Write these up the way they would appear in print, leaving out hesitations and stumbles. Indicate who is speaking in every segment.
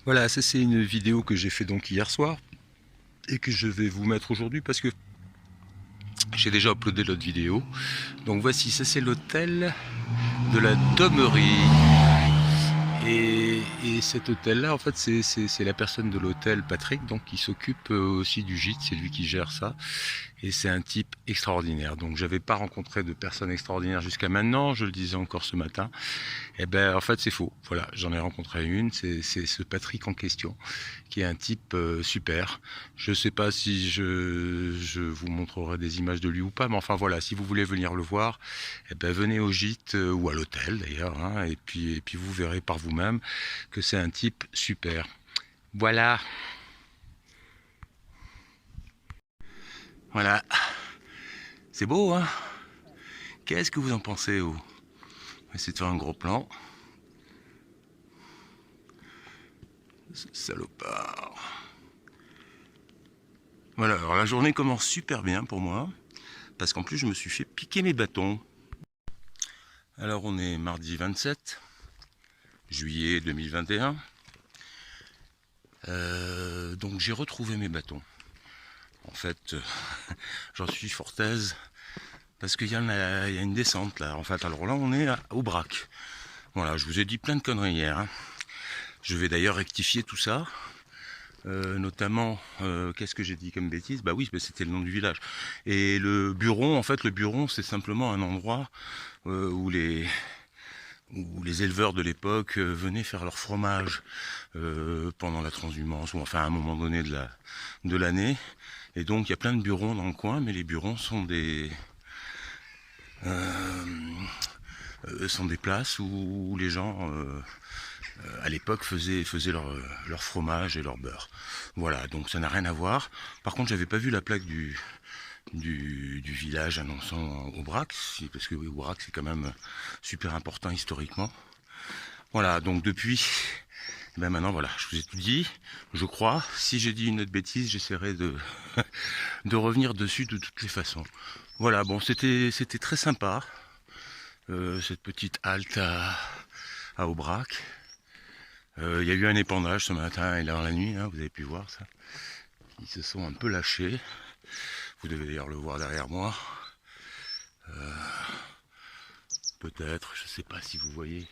Speaker 1: Voilà, ça c'est une vidéo que j'ai fait donc hier soir et que je vais vous mettre aujourd'hui parce que j'ai déjà uploadé l'autre vidéo. Donc voici, ça c'est l'hôtel de la Domerie. Et cet hôtel-là, en fait, c'est la personne de l'hôtel, Patrick, donc qui s'occupe aussi du gîte, c'est lui qui gère ça. Et c'est un type extraordinaire. Donc j'avais pas rencontré de personne extraordinaire jusqu'à maintenant, je le disais encore ce matin. Eh ben en fait c'est faux. Voilà, j'en ai rencontré une, c'est ce Patrick en question, qui est un type super. Je sais pas si je vous montrerai des images de lui ou pas, mais enfin voilà, si vous voulez venir le voir, eh ben venez au gîte ou à l'hôtel d'ailleurs, hein, et puis vous verrez par vous-même que c'est un type super. Voilà, voilà, c'est beau, hein? Qu'est-ce que vous en pensez, vous? On va essayer de faire un gros plan. Ce salopard. Voilà, alors la journée commence super bien pour moi, parce qu'en plus je me suis fait piquer mes bâtons. Alors on est mardi 27 juillet 2021. Donc j'ai retrouvé mes bâtons. En fait, j'en suis fort aise, parce qu'il y a une descente là. En fait, alors là on est au Brac. Voilà, je vous ai dit plein de conneries hier, hein. Je vais d'ailleurs rectifier tout ça. Notamment, qu'est-ce que j'ai dit comme bêtise? Bah oui, c'était le nom du village. Et le Buron, en fait, le Buron, c'est simplement un endroit où les éleveurs de l'époque venaient faire leur fromage pendant la transhumance, ou enfin à un moment donné de l'année. Et donc il y a plein de burons dans le coin, mais les burons sont des places où les gens à l'époque faisaient leur fromage et leur beurre. Voilà, donc ça n'a rien à voir. Par contre, j'avais pas vu la plaque du village annonçant Aubrac, parce que oui, Aubrac c'est quand même super important historiquement. Voilà, donc depuis, ben maintenant voilà, je vous ai tout dit, je crois. Si j'ai dit une autre bêtise, j'essaierai de revenir dessus de toutes les façons. Voilà, bon, c'était très sympa, cette petite halte à Aubrac. Il y a eu un épandage ce matin et dans la nuit, hein, vous avez pu voir ça. Ils se sont un peu lâchés. Vous devez d'ailleurs le voir derrière moi. Peut-être, je sais pas si vous voyez.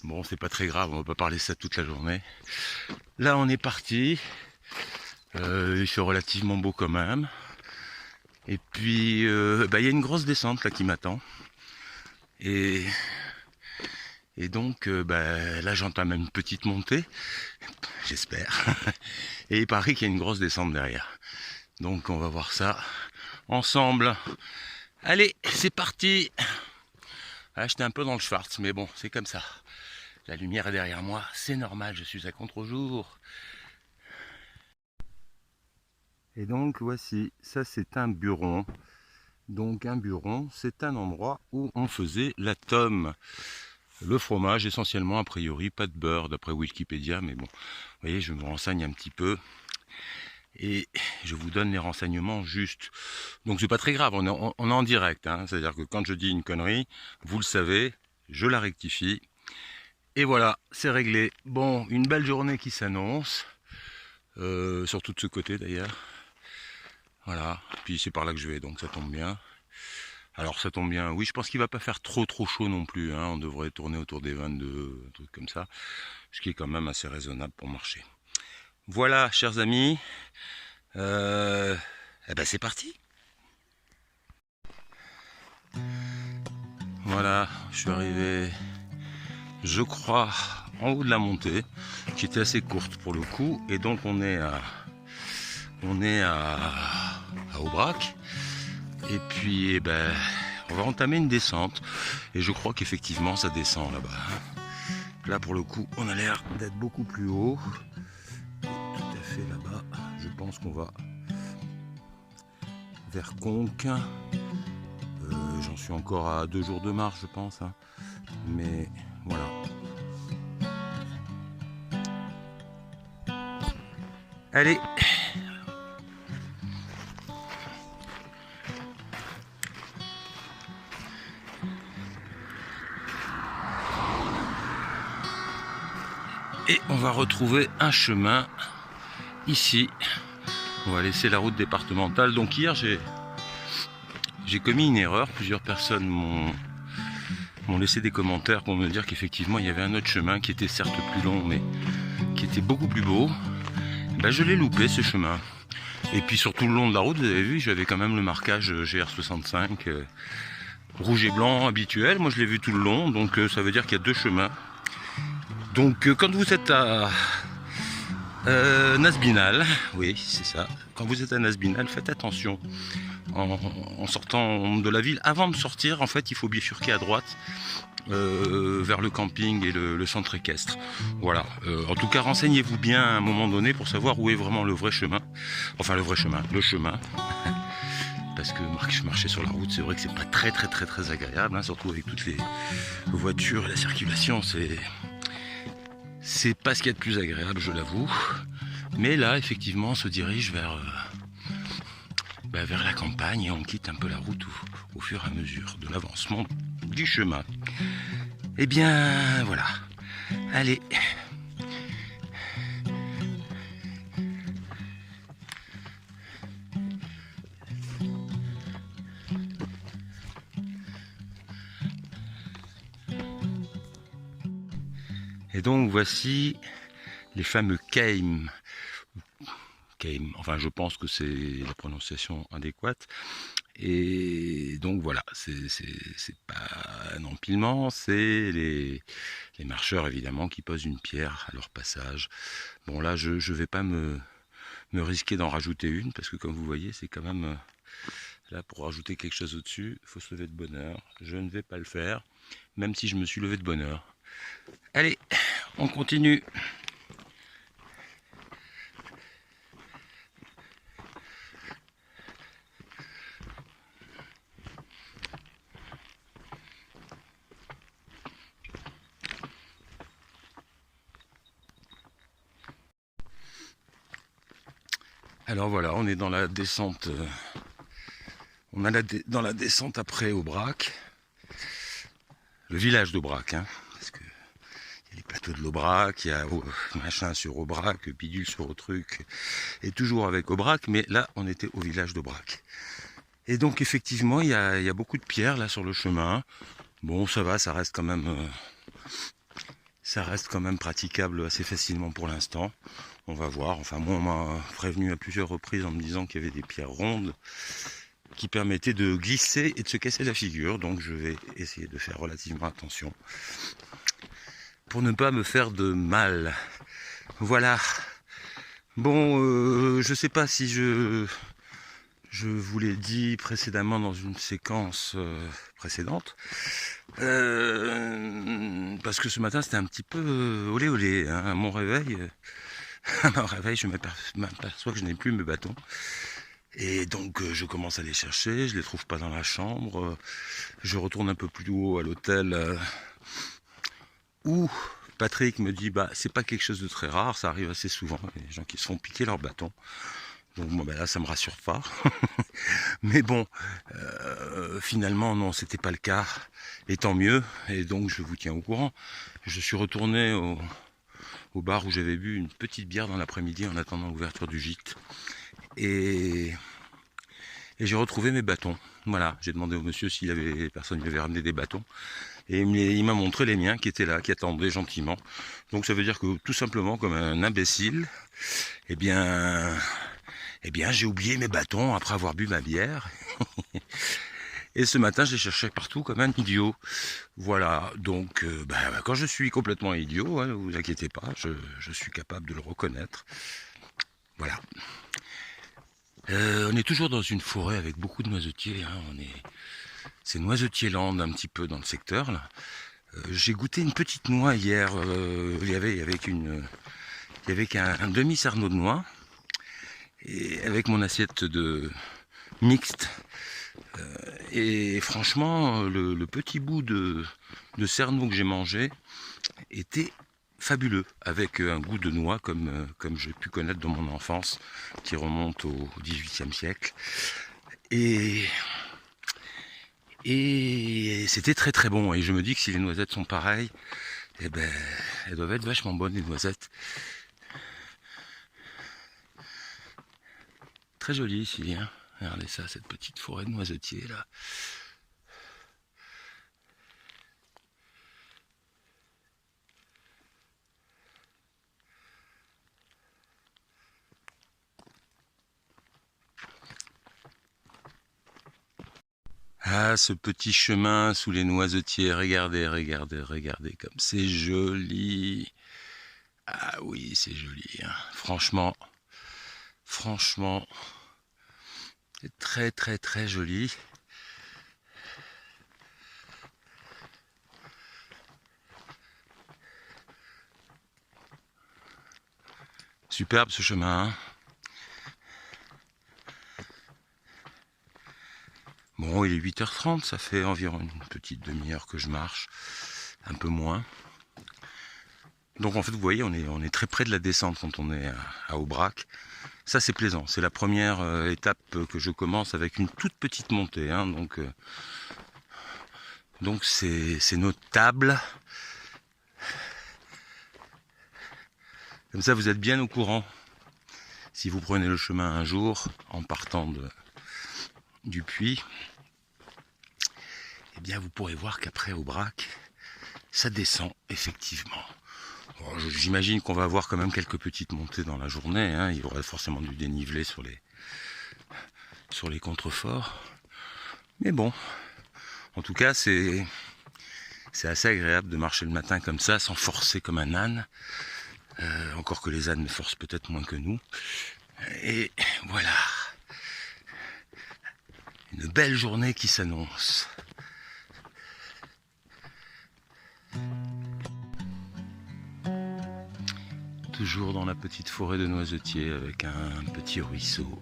Speaker 1: Bon, c'est pas très grave, on va pas parler de ça toute la journée. Là, on est parti. Il fait relativement beau quand même. Et puis, il y a une grosse descente là qui m'attend. Et, et donc, là, j'entame une petite montée, j'espère. Et il paraît qu'il y a une grosse descente derrière. Donc, on va voir ça ensemble. Allez, c'est parti. Ah, j'étais un peu dans le schwartz, mais bon, c'est comme ça. La lumière est derrière moi, c'est normal, je suis à contre-jour. Et donc voici, ça c'est un buron. Donc un buron, c'est un endroit où on faisait la tome. Le fromage essentiellement, a priori, pas de beurre d'après Wikipédia, mais bon, vous voyez, je me renseigne un petit peu. Et je vous donne les renseignements justes. Donc c'est pas très grave, on est en direct, hein. C'est-à-dire que quand je dis une connerie, vous le savez, je la rectifie. Et voilà, c'est réglé. Bon, une belle journée qui s'annonce, surtout de ce côté d'ailleurs. Voilà, puis c'est par là que je vais, donc ça tombe bien. Alors ça tombe bien, oui, je pense qu'il va pas faire trop chaud non plus, hein. On devrait tourner autour des 22, un truc comme ça, ce qui est quand même assez raisonnable pour marcher. Voilà, chers amis, c'est parti. Voilà, je suis arrivé, je crois, en haut de la montée, qui était assez courte pour le coup, et donc on est à Aubrac, et puis on va entamer une descente, et je crois qu'effectivement ça descend là-bas. Là pour le coup, on a l'air d'être beaucoup plus haut, et tout à fait là-bas, je pense qu'on va vers Conques. J'en suis encore à 2 jours de marche, je pense, hein. Mais voilà. Allez. Et on va retrouver un chemin ici. On va laisser la route départementale. Donc hier j'ai commis une erreur. Plusieurs personnes m'ont laissé des commentaires pour me dire qu'effectivement il y avait un autre chemin qui était certes plus long mais qui était beaucoup plus beau. Ben, je l'ai loupé ce chemin. Et puis sur tout le long de la route, vous avez vu, j'avais quand même le marquage GR65 rouge et blanc habituel. Moi je l'ai vu tout le long, donc ça veut dire qu'il y a deux chemins. Donc quand vous êtes à Nasbinal, oui c'est ça, quand vous êtes à Nasbinal, faites attention en sortant de la ville. Avant de sortir, en fait, il faut bifurquer à droite vers le camping et le centre équestre. Voilà. En tout cas, renseignez-vous bien à un moment donné pour savoir où est vraiment le vrai chemin. Enfin, le vrai chemin, le chemin. Parce que marcher sur la route, c'est vrai que c'est pas très agréable, hein, surtout avec toutes les voitures et la circulation, c'est pas ce qu'il y a de plus agréable, je l'avoue. Mais là, effectivement, on se dirige vers la campagne et on quitte un peu la route au fur et à mesure de l'avancement du chemin. Eh bien, voilà. Allez. Et donc voici les fameux Keim. Enfin je pense que c'est la prononciation adéquate. Et donc voilà, c'est pas un empilement, c'est les marcheurs évidemment qui posent une pierre à leur passage. Bon là je vais pas me risquer d'en rajouter une parce que comme vous voyez c'est quand même là pour rajouter quelque chose au-dessus, il faut se lever de bonne heure. Je ne vais pas le faire, même si je me suis levé de bonne heure. Allez, on continue. Alors voilà, on est dans la descente. Dans la descente après Aubrac, le village d'Aubrac, hein, parce que il y a les plateaux de l'Aubrac, il y a machin sur Aubrac, bidule sur Autruc, et toujours avec Aubrac, mais là on était au village d'Aubrac. Et donc effectivement il y a beaucoup de pierres là sur le chemin. Bon ça va, ça reste quand même praticable assez facilement pour l'instant. On va voir. Enfin moi on m'a prévenu à plusieurs reprises en me disant qu'il y avait des pierres rondes qui permettaient de glisser et de se casser la figure. Donc je vais essayer de faire relativement attention pour ne pas me faire de mal. Voilà. Bon, je sais pas si je vous l'ai dit précédemment dans une séquence précédente. Parce que ce matin c'était un petit peu olé olé, hein. À mon réveil, je m'aperçois que je n'ai plus mes bâtons. Et donc je commence à les chercher, je les trouve pas dans la chambre. Je retourne un peu plus haut à l'hôtel où Patrick me dit bah c'est pas quelque chose de très rare, ça arrive assez souvent, les gens qui se font piquer leurs bâtons. Donc bon ben là ça me rassure pas. Mais bon, finalement non, c'était pas le cas. Et tant mieux, et donc je vous tiens au courant. Je suis retourné au bar où j'avais bu une petite bière dans l'après-midi en attendant l'ouverture du gîte. Et j'ai retrouvé mes bâtons. Voilà, j'ai demandé au monsieur s'il avait personne lui avait ramené des bâtons. Et il m'a montré les miens qui étaient là, qui attendaient gentiment. Donc ça veut dire que tout simplement, comme un imbécile, eh bien j'ai oublié mes bâtons après avoir bu ma bière. Et ce matin, je les cherchais partout comme un idiot. Voilà, donc quand je suis complètement idiot, hein, ne vous inquiétez pas, je suis capable de le reconnaître. Voilà. On est toujours dans une forêt avec beaucoup de noisetiers. Hein. C'est Noisetier-Land un petit peu dans le secteur. Là. J'ai goûté une petite noix hier. Il y avait qu'un demi-cerneau de noix. Et avec mon assiette mixte. Et franchement, le petit bout de cerneau que j'ai mangé était fabuleux, avec un goût de noix comme j'ai pu connaître dans mon enfance, qui remonte au XVIIIe siècle. Et c'était très bon. Et je me dis que si les noisettes sont pareilles, eh ben, elles doivent être vachement bonnes, les noisettes. Très joli ici, hein. Regardez ça, cette petite forêt de noisetiers là. Ah, ce petit chemin sous les noisetiers, regardez, regardez, regardez comme c'est joli. Ah oui, c'est joli, hein. Franchement, franchement, c'est très très très joli. Superbe ce chemin, hein. Bon, il est 8h30, ça fait environ une petite demi-heure que je marche, un peu moins. Donc en fait, vous voyez, on est très près de la descente quand on est à Aubrac. Ça, c'est plaisant. C'est la première étape que je commence avec une toute petite montée, hein. Donc c'est notable. Comme ça, vous êtes bien au courant. Si vous prenez le chemin un jour en partant du puits, eh bien vous pourrez voir qu'après Aubrac, ça descend effectivement. Bon, j'imagine qu'on va avoir quand même quelques petites montées dans la journée, hein. Il y aura forcément du dénivelé sur les contreforts. Mais bon, en tout cas, c'est assez agréable de marcher le matin comme ça, sans forcer comme un âne. Encore que les ânes ne forcent peut-être moins que nous. Et voilà, une belle journée qui s'annonce. Toujours dans la petite forêt de noisetiers avec un petit ruisseau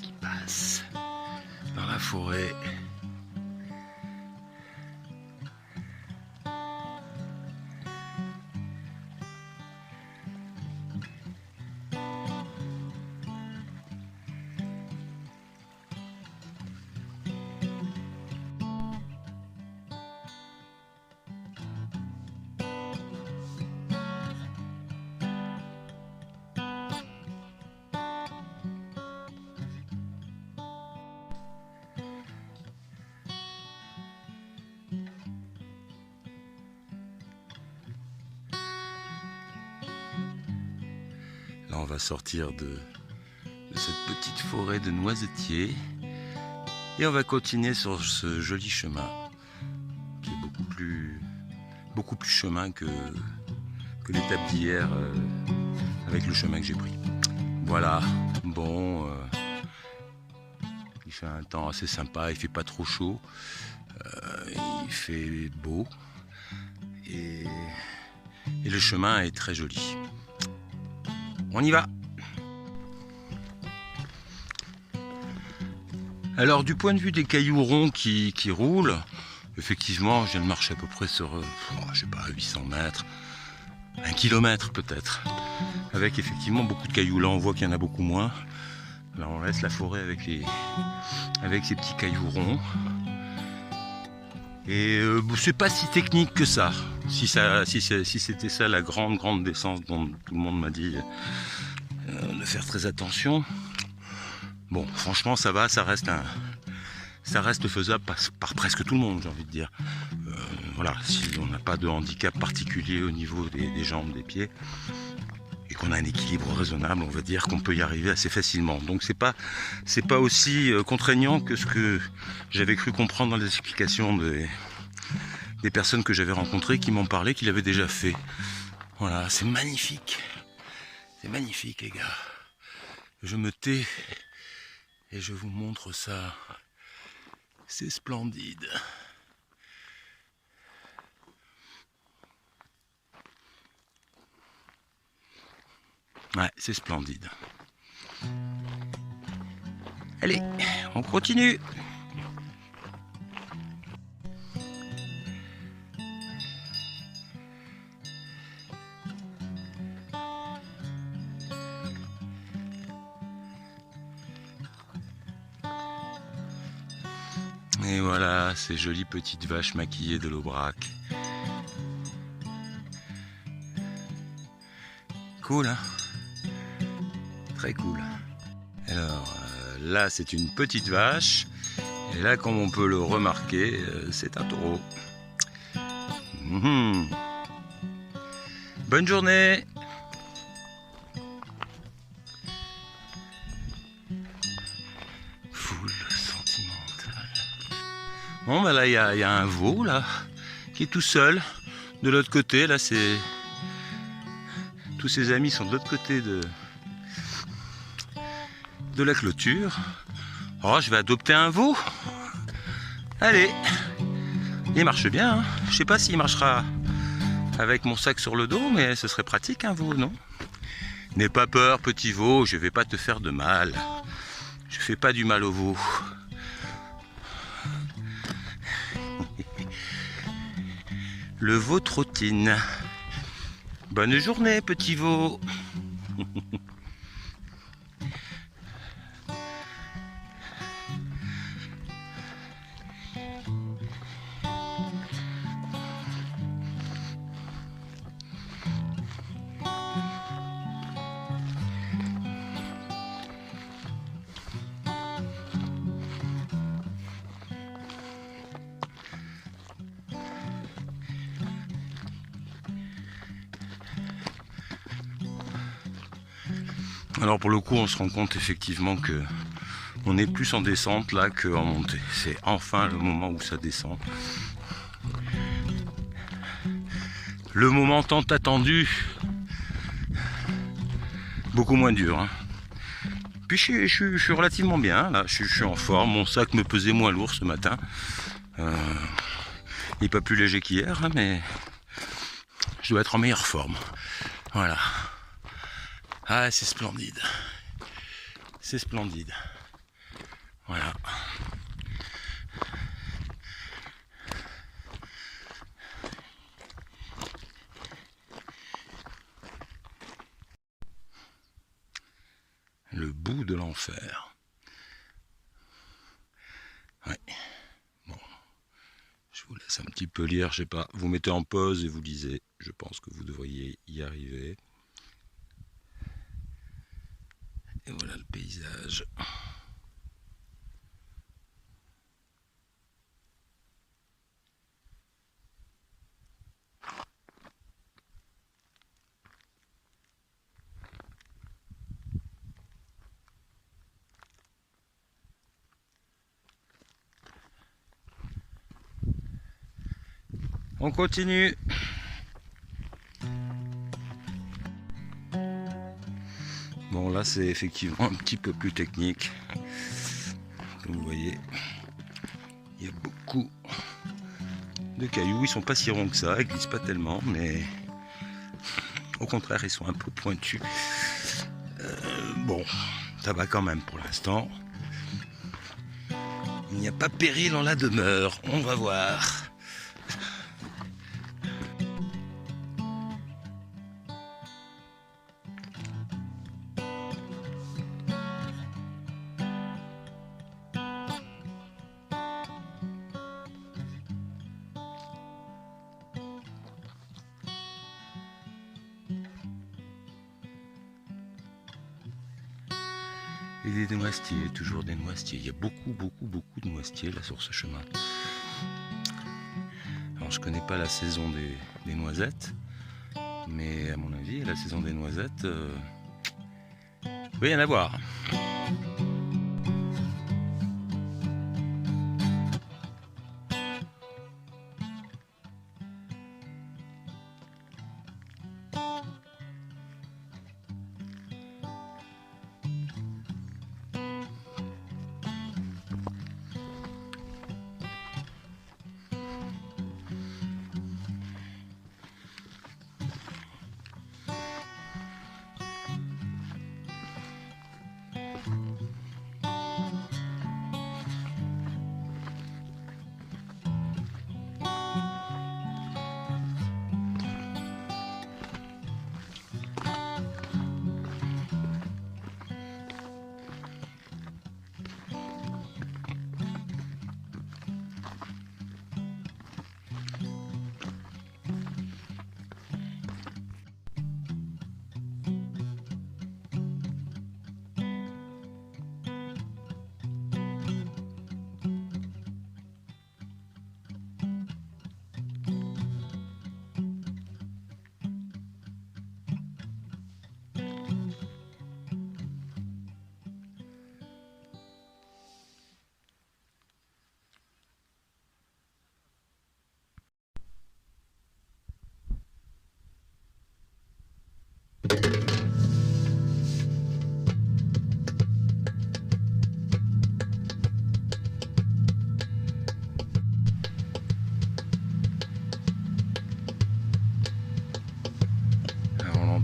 Speaker 1: qui passe dans la forêt. Là, on va sortir de cette petite forêt de noisetiers et on va continuer sur ce joli chemin qui est beaucoup plus chemin que l'étape d'hier avec le chemin que j'ai pris. Voilà, bon, il fait un temps assez sympa, il fait pas trop chaud, il fait beau et le chemin est très joli. On y va. Alors du point de vue des cailloux ronds qui roulent, effectivement je viens de marcher à peu près sur, je sais pas, 800 mètres, 1 kilomètre peut-être, avec effectivement beaucoup de cailloux. Là on voit qu'il y en a beaucoup moins. Là on laisse la forêt avec ces petits cailloux ronds. Et c'est pas si technique que ça. Si c'était ça la grande descente dont tout le monde m'a dit de faire très attention. Bon, franchement ça va, ça reste faisable par presque tout le monde, j'ai envie de dire. Voilà, si on n'a pas de handicap particulier au niveau des jambes, des pieds, et qu'on a un équilibre raisonnable, on va dire qu'on peut y arriver assez facilement. Donc c'est pas aussi contraignant que ce que j'avais cru comprendre dans les explications des personnes que j'avais rencontrées qui m'ont parlé qu'ils l'avaient déjà fait. Voilà, c'est magnifique. C'est magnifique les gars. Je me tais et je vous montre ça. C'est splendide. Ouais, c'est splendide. Allez, on continue. Et voilà, ces jolies petites vaches maquillées de l'Aubrac. Cool, hein? Très cool. Alors, là, c'est une petite vache. Et là, comme on peut le remarquer, c'est un taureau. Bonne journée! Foule sentimentale. Bon, bah là, il y a un veau, là, qui est tout seul. De l'autre côté, là, c'est... Tous ses amis sont de l'autre côté de la clôture. Oh, je vais adopter un veau. Allez, il marche bien, hein. Je sais pas s'il marchera avec mon sac sur le dos, mais ce serait pratique un veau, non? N'aie pas peur, petit veau, je vais pas te faire de mal. Je fais pas du mal au veau. Le veau trottine. Bonne journée, petit veau. Alors pour le coup, on se rend compte effectivement que on est plus en descente là qu'en montée. C'est enfin le moment où ça descend. Le moment tant attendu. Beaucoup moins dur, hein. Puis je suis relativement bien, là. Je suis en forme. Mon sac me pesait moins lourd ce matin. Il n'est pas plus léger qu'hier, hein, mais je dois être en meilleure forme. Voilà. Ah, c'est splendide. C'est splendide. Voilà. Le bout de l'enfer. Ouais. Bon. Je vous laisse un petit peu lire, je sais pas. Vous mettez en pause et vous lisez. Je pense que vous devriez y arriver. Et voilà le paysage. On continue. Bon, là c'est effectivement un petit peu plus technique. Comme vous voyez, il y a beaucoup de cailloux. Ils sont pas si ronds que ça, ils glissent pas tellement, mais au contraire, ils sont un peu pointus. Bon, ça va quand même pour l'instant. Il n'y a pas péril en la demeure. On va voir. Et des noisetiers, toujours des noisetiers. Il y a beaucoup de noisetiers là sur ce chemin. Alors je connais pas la saison des noisettes, mais à mon avis, la saison des noisettes, il peut y en avoir.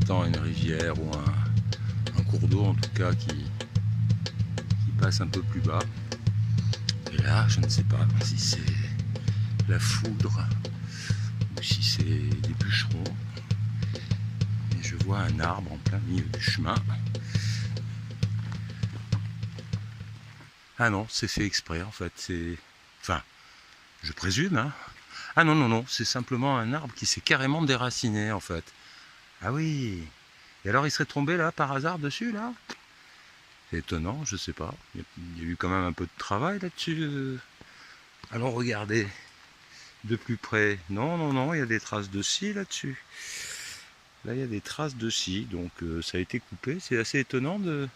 Speaker 1: temps une rivière ou un cours d'eau en tout cas qui passe un peu plus bas. Et là, je ne sais pas si c'est la foudre ou si c'est des bûcherons. Et je vois un arbre en plein milieu du chemin. Ah non, c'est fait exprès en fait. C'est, enfin, je présume, hein. Ah non, non, non, c'est simplement un arbre qui s'est carrément déraciné en fait. Ah oui. Et alors il serait tombé là par hasard dessus là? C'est étonnant, je sais pas. Il y a eu quand même un peu de travail là-dessus. Allons regarder de plus près. Non, non, non, il y a des traces de scie là-dessus. Là, il y a des traces de scie, donc ça a été coupé. C'est assez étonnant de...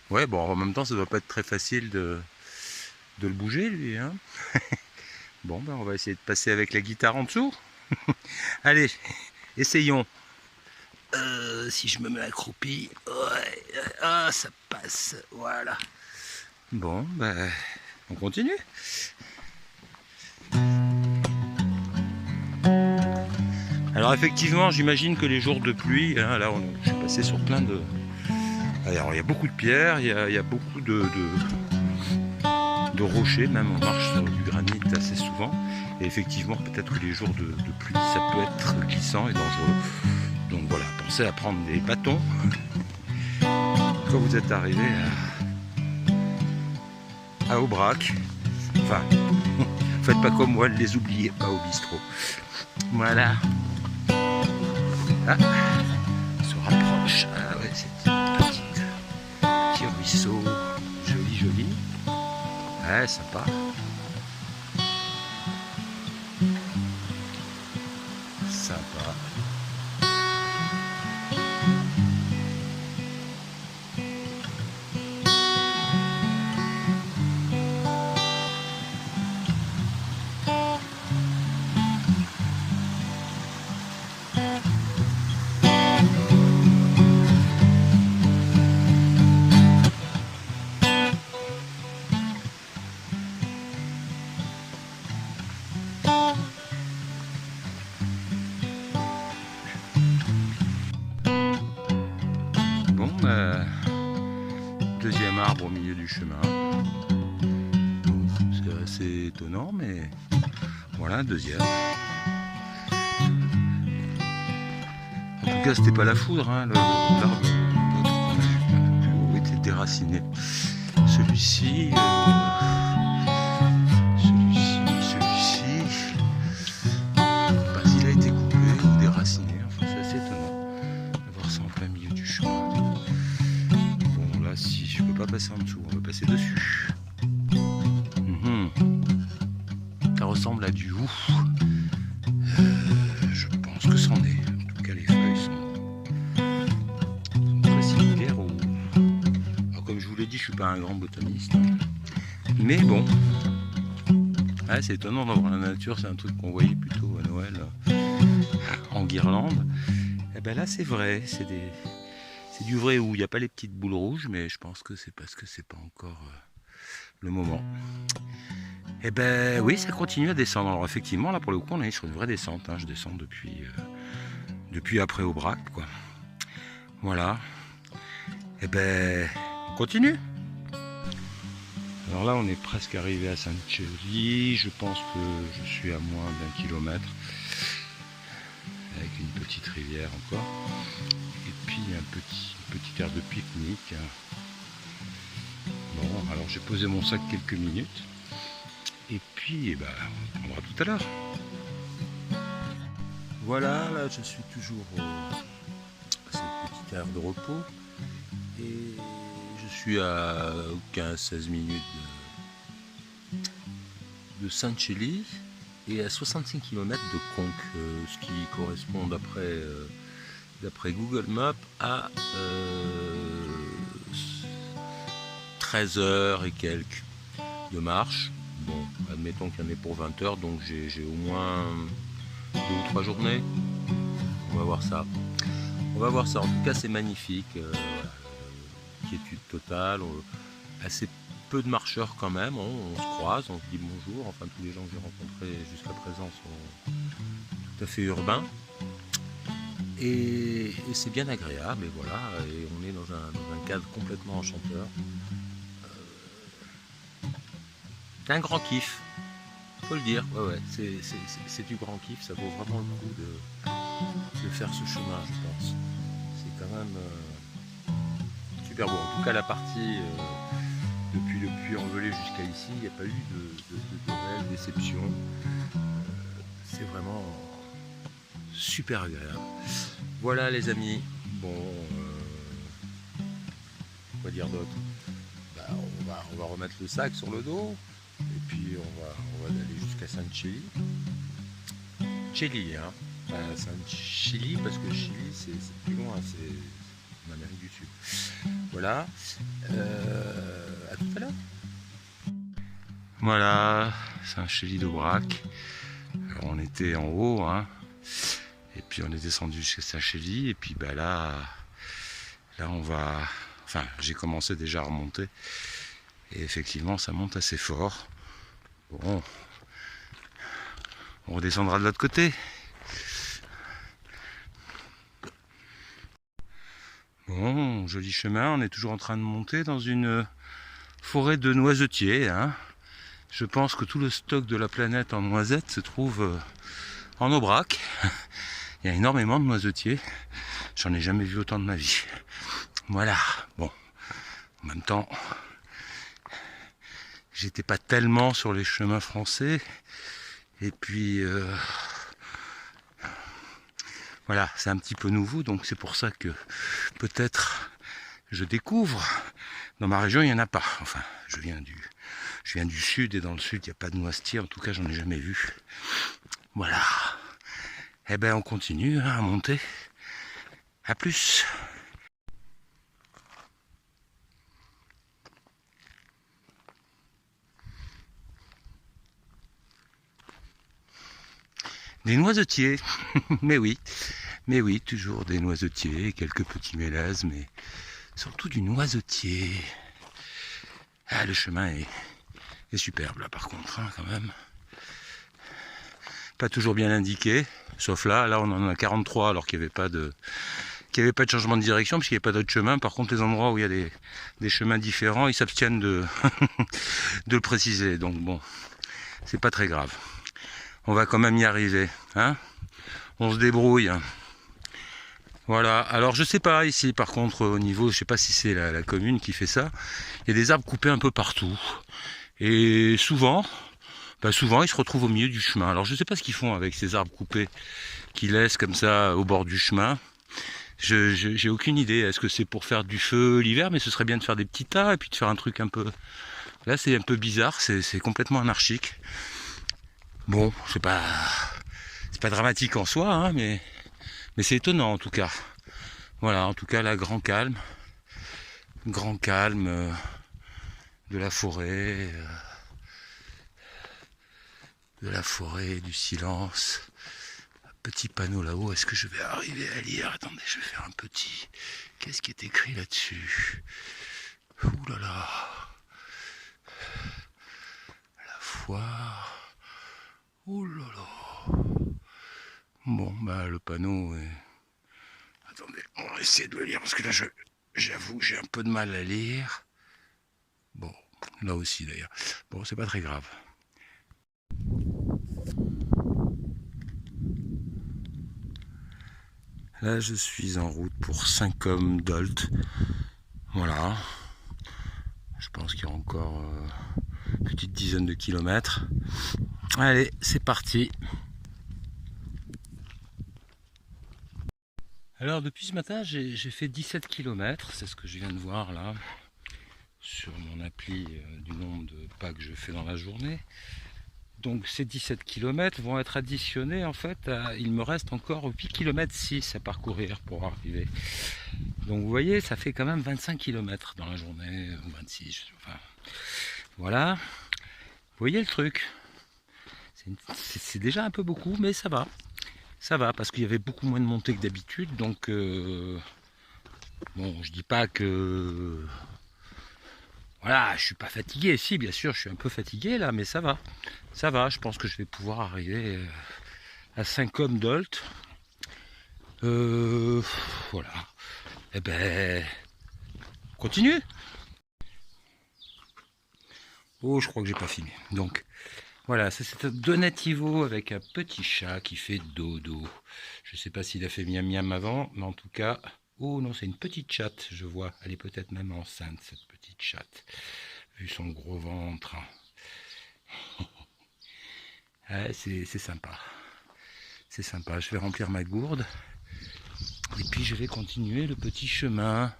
Speaker 1: Ouais, bon, en même temps, ça doit pas être très facile de le bouger, lui, hein. Bon, ben, on va essayer de passer avec la guitare en dessous. Allez, essayons. Si je me mets accroupi, ouais, ah, ça passe, voilà. Bon, ben, on continue. Alors effectivement, j'imagine que les jours de pluie, hein, là, je suis passé sur plein de... Alors, il y a beaucoup de pierres, il y a beaucoup de rochers, même on marche sur du granit assez souvent. Et effectivement, peut-être que les jours de pluie, ça peut être glissant et dangereux. Donc voilà, pensez à prendre des bâtons quand vous êtes arrivé à Aubrac. Enfin, faites pas comme moi, ne les oubliez pas au bistrot. Voilà. Ah, on se rapproche. Ah ouais, c'est un petit ruisseau. Joli, joli. Ouais, sympa. Sympa. Bon, deuxième arbre au milieu du chemin. C'est assez étonnant, mais voilà, deuxième. En tout cas, c'était pas la foudre, hein, l'arbre plus haut était déraciné. Celui-ci, il a été coupé ou déraciné. Enfin, c'est assez étonnant de voir ça en plein milieu du chemin. Bon, là, si je peux pas passer en dessous, on va passer dessus. Ça ressemble à du hou. Je pense que c'en est. En tout cas, les feuilles sont très similaires au... Alors, comme je vous l'ai dit, je suis pas un grand botaniste. Mais bon, ah, c'est étonnant d'avoir la nature, c'est un truc qu'on voyait plutôt à Noël en guirlande. Et ben là, c'est vrai, c'est du vrai hou. Il n'y a pas les petites boules rouges, mais je pense que c'est parce que c'est pas encore le moment. Et ben oui, ça continue à descendre. Alors effectivement, là pour le coup, on est sur une vraie descente. Hein. Je descends depuis après Aubrac, quoi. Voilà. Et ben, on continue. Alors là, on est presque arrivé à Sainte-Chérie. Je pense que je suis à moins d'1 kilomètre. Avec une petite rivière encore. Et puis une petite aire de pique-nique. Bon, alors j'ai posé mon sac quelques minutes. Et puis, eh ben, on verra tout à l'heure. Voilà, là je suis toujours à cette petite aire de repos. Et je suis à 15-16 minutes de Sainte-Chélie et à 65 km de Conques, ce qui correspond d'après Google Maps à 13 heures et quelques de marche. Bon, admettons qu'il y en ait pour 20 heures, donc j'ai au moins 2 ou 3 journées. On va voir ça. On va voir ça. En tout cas, c'est magnifique. Voilà. Quiétude totale. Assez peu de marcheurs quand même. On se croise, on se dit bonjour. Enfin, tous les gens que j'ai rencontrés jusqu'à présent sont tout à fait urbains. Et c'est bien agréable, et voilà, et on est dans un cadre complètement enchanteur. C'est un grand kiff, faut le dire, ouais, c'est du grand kiff, ça vaut vraiment le coup de faire ce chemin, je pense. C'est quand même super beau. En tout cas, la partie depuis le Puy-en-Velay jusqu'à ici, il n'y a pas eu de réelle déception. C'est vraiment super agréable. Voilà les amis, bon, quoi dire d'autre? Bah, on va remettre le sac sur le dos, et puis on va aller jusqu'à Sainte-Chély. Chély, hein, pas Sainte-Chély, parce que Chili c'est plus loin, c'est en Amérique du Sud. Voilà, à tout à l'heure. Voilà, Saint-Chély-d'Aubrac. Alors on était en haut, hein, et puis on est descendu jusqu'à Saint-Chély, et puis bah là on va... Enfin, j'ai commencé déjà à remonter, et effectivement ça monte assez fort. Bon, on redescendra de l'autre côté. Bon, joli chemin, on est toujours en train de monter dans une forêt de noisetiers, hein. Je pense que tout le stock de la planète en noisettes se trouve en Aubrac. Il y a énormément de noisetiers. J'en ai jamais vu autant de ma vie. Voilà. Bon. En même temps, j'étais pas tellement sur les chemins français. Et puis, voilà, c'est un petit peu nouveau. Donc c'est pour ça que peut-être je découvre. Dans ma région, il n'y en a pas. Enfin, je viens du sud, et dans le sud, il n'y a pas de noisetiers. En tout cas, j'en ai jamais vu. Voilà. Eh ben, on continue à monter. À plus. Des noisetiers. mais oui, toujours des noisetiers, quelques petits mélèzes, mais surtout du noisetier. Ah, le chemin est superbe là par contre, hein, quand même. Pas toujours bien indiqué, sauf là on en a 43 alors qu'il n'y avait pas de changement de direction, puisqu'il n'y avait pas d'autre chemin. Par contre, les endroits où il y a des chemins différents, ils s'abstiennent de le préciser. Donc bon, c'est pas très grave. On va quand même y arriver, hein. On se débrouille. Voilà, alors je sais pas ici par contre au niveau, je sais pas si c'est la commune qui fait ça, il y a des arbres coupés un peu partout. Et souvent ils se retrouvent au milieu du chemin. Alors je sais pas ce qu'ils font avec ces arbres coupés qu'ils laissent comme ça au bord du chemin. J'ai aucune idée. Est-ce que c'est pour faire du feu l'hiver? Mais ce serait bien de faire des petits tas et puis de faire un truc un peu... Là c'est un peu bizarre, c'est complètement anarchique. Bon, c'est pas dramatique en soi, hein, mais c'est étonnant en tout cas. Voilà, en tout cas là, grand calme de la forêt, du silence. Un petit panneau là-haut, est-ce que je vais arriver à lire? Attendez, je vais faire un petit... Qu'est-ce qui est écrit là-dessus? Ouh là là. La foire. Ouh là là. Bon, bah le panneau est... Attendez, on va essayer de le lire, parce que là, j'avoue, j'ai un peu de mal à lire. Bon, là aussi d'ailleurs. Bon, c'est pas très grave. Là, je suis en route pour Saint-Côme-d'Olt. Voilà. Je pense qu'il y a encore une petite dizaine de kilomètres. Allez, c'est parti. Alors, depuis ce matin, j'ai fait 17 km. C'est ce que je viens de voir là, sur mon appli du nombre de pas que je fais dans la journée. Donc ces 17 km vont être additionnés en fait il me reste encore 8 km 6 à parcourir pour arriver. Donc vous voyez, ça fait quand même 25 km dans la journée, ou 26, enfin voilà. Vous voyez le truc, c'est déjà un peu beaucoup, mais ça va. Ça va, parce qu'il y avait beaucoup moins de montées que d'habitude, donc bon, je dis pas que... Voilà, je suis pas fatigué, si bien sûr je suis un peu fatigué là, mais ça va. Je pense que je vais pouvoir arriver à Saint-Côme-d'Olt Voilà. Eh ben, continue. Oh, je crois que j'ai pas filmé. Donc, voilà, c'est un Donativo avec un petit chat qui fait dodo. Je sais pas s'il a fait miam miam avant, mais en tout cas... Oh non, c'est une petite chatte, je vois. Elle est peut-être même enceinte, cette petite chatte. Vu son gros ventre. Ouais, c'est sympa. C'est sympa. Je vais remplir ma gourde. Et puis je vais continuer le petit chemin.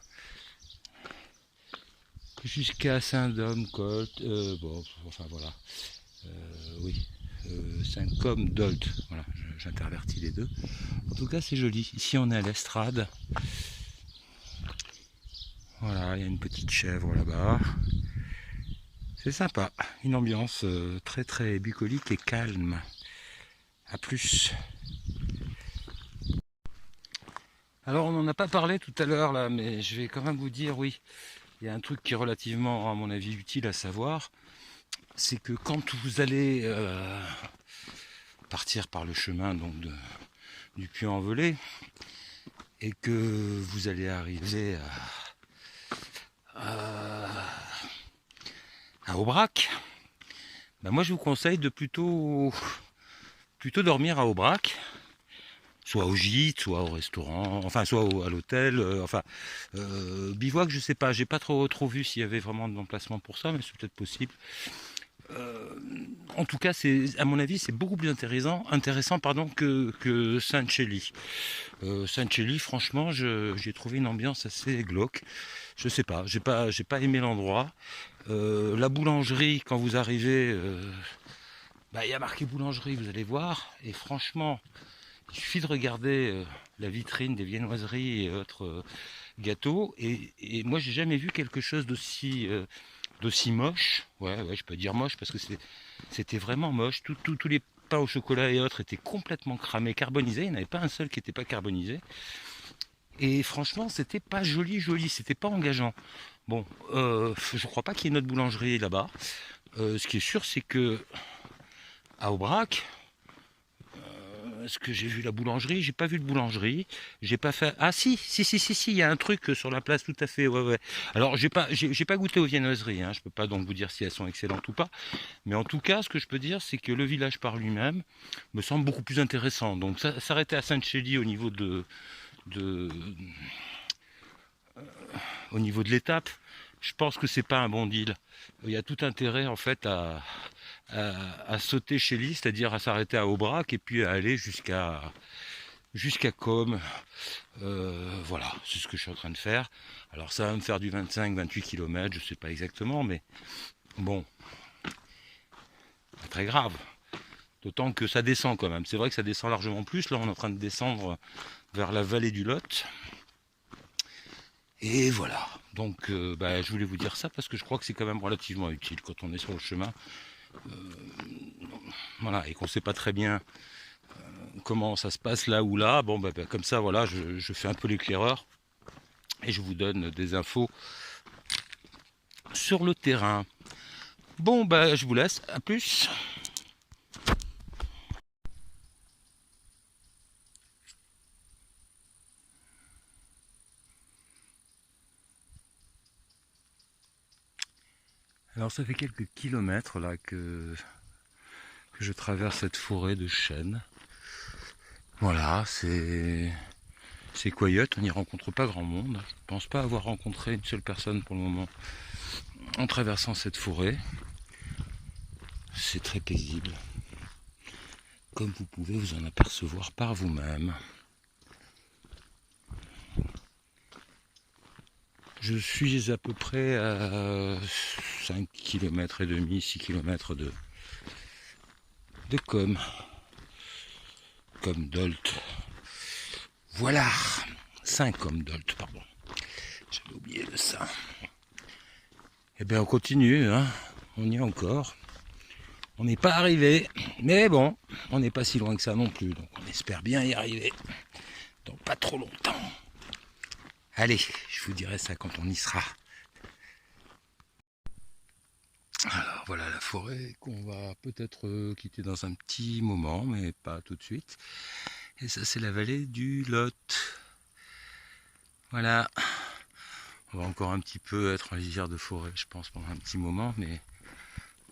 Speaker 1: Jusqu'à Saint-Dôme-Colt. Bon, enfin voilà. Oui. Saint-Côme-Dolt. Voilà, j'intervertis les deux. En tout cas, c'est joli. Ici, on est à l'Estrade. Voilà, il y a une petite chèvre là-bas. C'est sympa. Une ambiance très très bucolique et calme. A plus. Alors, on n'en a pas parlé tout à l'heure là, mais je vais quand même vous dire, oui, il y a un truc qui est relativement, à mon avis, utile à savoir. C'est que quand vous allez partir par le chemin donc du Puy-en-Velay et que vous allez arriver à Aubrac, ben moi je vous conseille de plutôt dormir à Aubrac, soit au gîte, soit au restaurant, enfin soit à l'hôtel, bivouac, je sais pas, j'ai pas trop vu s'il y avait vraiment de l'emplacement pour ça, mais c'est peut-être possible. En tout cas, à mon avis, c'est beaucoup plus intéressant que Saint-Chély. Saint-Chély, franchement, j'ai trouvé une ambiance assez glauque. Je sais pas, j'ai pas aimé l'endroit. La boulangerie, quand vous arrivez, il y a marqué boulangerie, vous allez voir. Et franchement, il suffit de regarder la vitrine des viennoiseries et autres gâteaux. Et moi, j'ai jamais vu quelque chose d'aussi moche. Ouais, je peux dire moche parce que c'était vraiment moche. Tous les pains au chocolat et autres étaient complètement cramés, carbonisés. Il n'y en avait pas un seul qui n'était pas carbonisé. Et franchement, c'était pas joli, c'était pas engageant. Bon, je crois pas qu'il y ait une autre boulangerie là-bas. Ce qui est sûr, c'est que à Aubrac, est-ce que j'ai vu la boulangerie? J'ai pas vu de boulangerie. J'ai pas fait. Ah si, il y a un truc sur la place, tout à fait. Ouais. Alors j'ai pas goûté aux viennoiseries. Hein. Je peux pas donc vous dire si elles sont excellentes ou pas. Mais en tout cas, ce que je peux dire, c'est que le village par lui-même me semble beaucoup plus intéressant. Donc s'arrêter à Sainte-Chély au niveau de l'étape, je pense que c'est pas un bon deal. Il y a tout intérêt en fait à sauter chez Ly, c'est-à-dire à s'arrêter à Aubrac et puis à aller jusqu'à Com. Voilà, c'est ce que je suis en train de faire. Alors ça va me faire du 25-28 km, je sais pas exactement, mais bon, pas très grave. D'autant que ça descend quand même. C'est vrai que ça descend largement plus. Là, on est en train de descendre vers la vallée du Lot. Et voilà. Donc, je voulais vous dire ça parce que je crois que c'est quand même relativement utile quand on est sur le chemin. Voilà, et qu'on ne sait pas très bien comment ça se passe là ou là. Bon, comme ça, voilà, je fais un peu l'éclaireur et je vous donne des infos sur le terrain. Bon, je vous laisse. À plus. Alors ça fait quelques kilomètres là que je traverse cette forêt de chênes. Voilà, c'est Coyote, on n'y rencontre pas grand monde. Je ne pense pas avoir rencontré une seule personne pour le moment en traversant cette forêt. C'est très paisible, comme vous pouvez vous en apercevoir par vous-même. Je suis à peu près à 5 km et demi, 6 km de Com. Dolt. Voilà, Saint-Côme-Dolt, pardon. J'avais oublié le Saint. Eh bien on continue, hein. On y est encore. On n'est pas arrivé, mais bon, on n'est pas si loin que ça non plus, donc on espère bien y arriver dans pas trop longtemps. Allez, je vous dirai ça quand on y sera. Alors voilà la forêt qu'on va peut-être quitter dans un petit moment, mais pas tout de suite. Et ça, c'est la vallée du Lot. Voilà. On va encore un petit peu être en lisière de forêt, je pense, pendant un petit moment, mais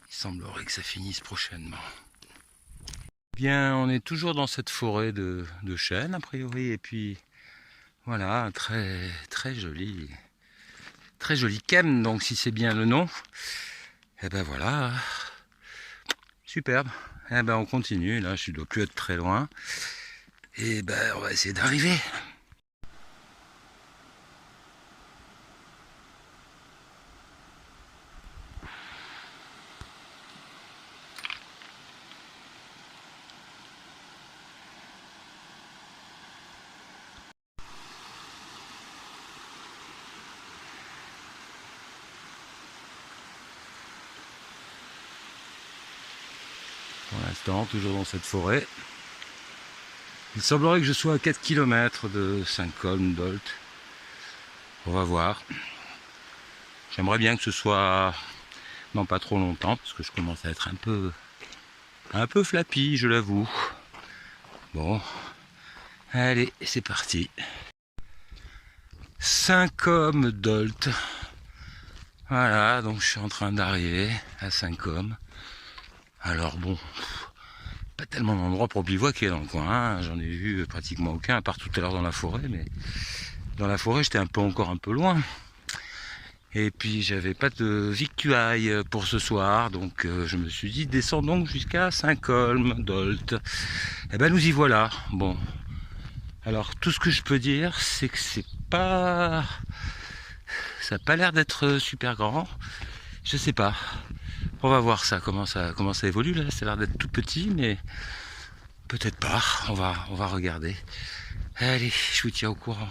Speaker 1: il semblerait que ça finisse prochainement. Bien, on est toujours dans cette forêt de chênes, a priori, et puis voilà, très joli kem, donc si c'est bien le nom, et ben voilà, superbe. Et ben on continue, là je ne dois plus être très loin, et ben on va essayer d'arriver. Pour l'instant, toujours dans cette forêt. Il semblerait que je sois à 4 km de Saint-Colme-d'Olt. On va voir. J'aimerais bien que ce soit dans pas trop longtemps, parce que je commence à être un peu flappy, je l'avoue. Bon, allez, c'est parti. Saint-Colme-d'Olt. Voilà, donc je suis en train d'arriver à Saint-Colme. Alors bon, pas tellement d'endroits pour bivouaquer dans le coin, hein. J'en ai vu pratiquement aucun, à part tout à l'heure dans la forêt, mais dans la forêt j'étais encore un peu loin. Et puis j'avais pas de victuailles pour ce soir, donc je me suis dit descendons jusqu'à Saint-Colme-d'Olt. Et ben nous y voilà. Bon, alors tout ce que je peux dire, c'est que ça n'a pas l'air d'être super grand. Je sais pas. On va voir ça, comment ça évolue là. Ça a l'air d'être tout petit, mais peut-être pas. On va regarder. Allez, je vous tiens au courant.